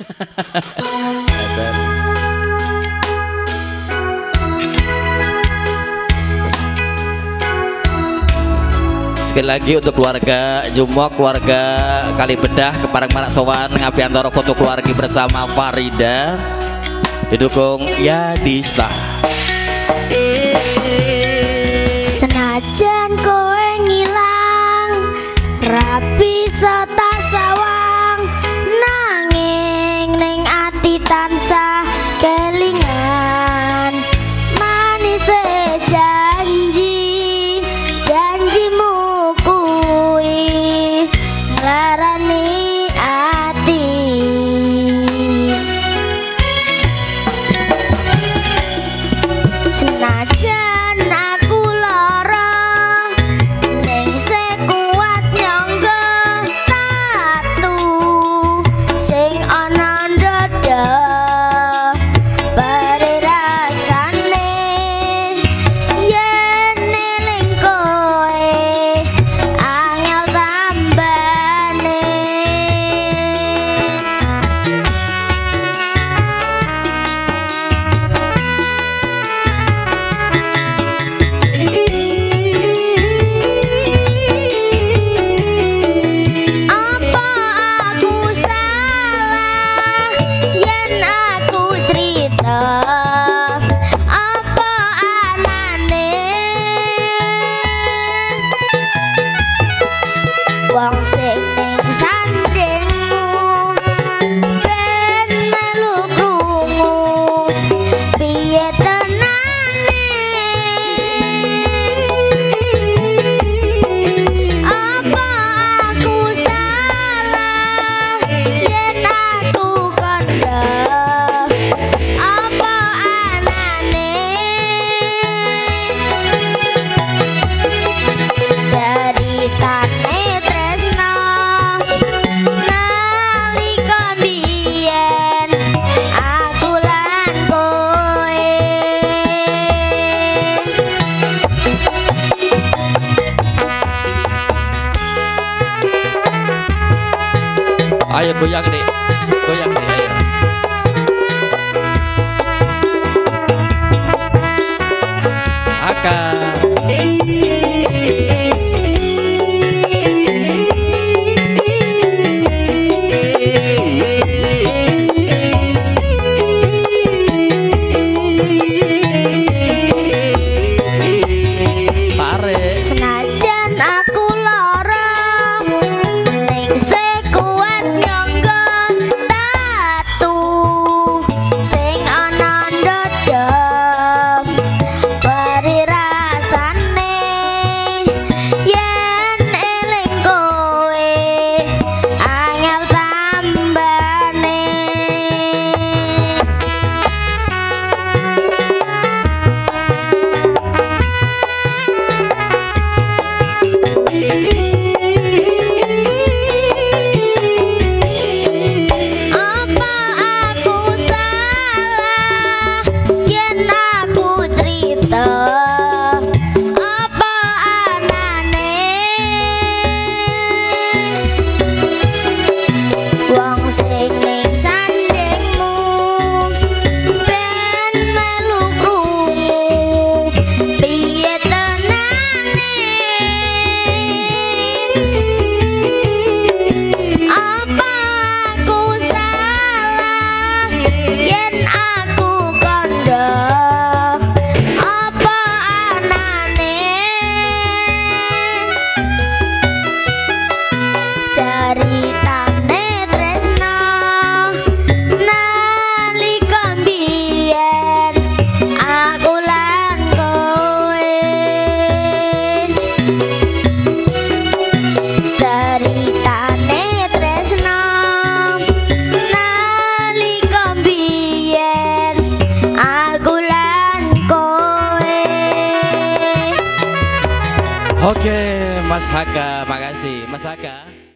Sekali lagi untuk keluarga Jumok, keluarga Kalibedah, Keparang Maraksowan, Ngapiantoro foto keluarga bersama Farida, didukung Yadista. Senajan kowe ngilang, rapi sota sawang, nanging ning ati tansah kelingan. Manis janji, janjimu kuwi nglarani ati. Senajan aku lara, ning sekuat nyangga tatu sing ana ndada. Bare rasane yen eling kowe angel tambane. Apa aku salah yen aku cerita? Apa anane wong sing ning sandingmu ben melu krungu piye tenane? Apa aku salah yen aku kandha? Apa anane caritane tresno nalika biyen aku lan kowe? Ayo goyang nih, goyang nih, ayo. Aka. Tarik. Senajan aku lara, ning sekuat nyangga tatu sing ana ndada. Bari rasane yen eling kowe angel tambane. Apa aku salah yen aku cerita? Apa anane wong sing ning sandingmu ben melu krungu piye tenane? Apa aku salah yen aku kandha? Apa anane caritane tresno nalika biyen aku lan kowe? Caritane tresno nalika biyen aku lan kowe. Oke, Mas Haka, makasih, Mas Haka.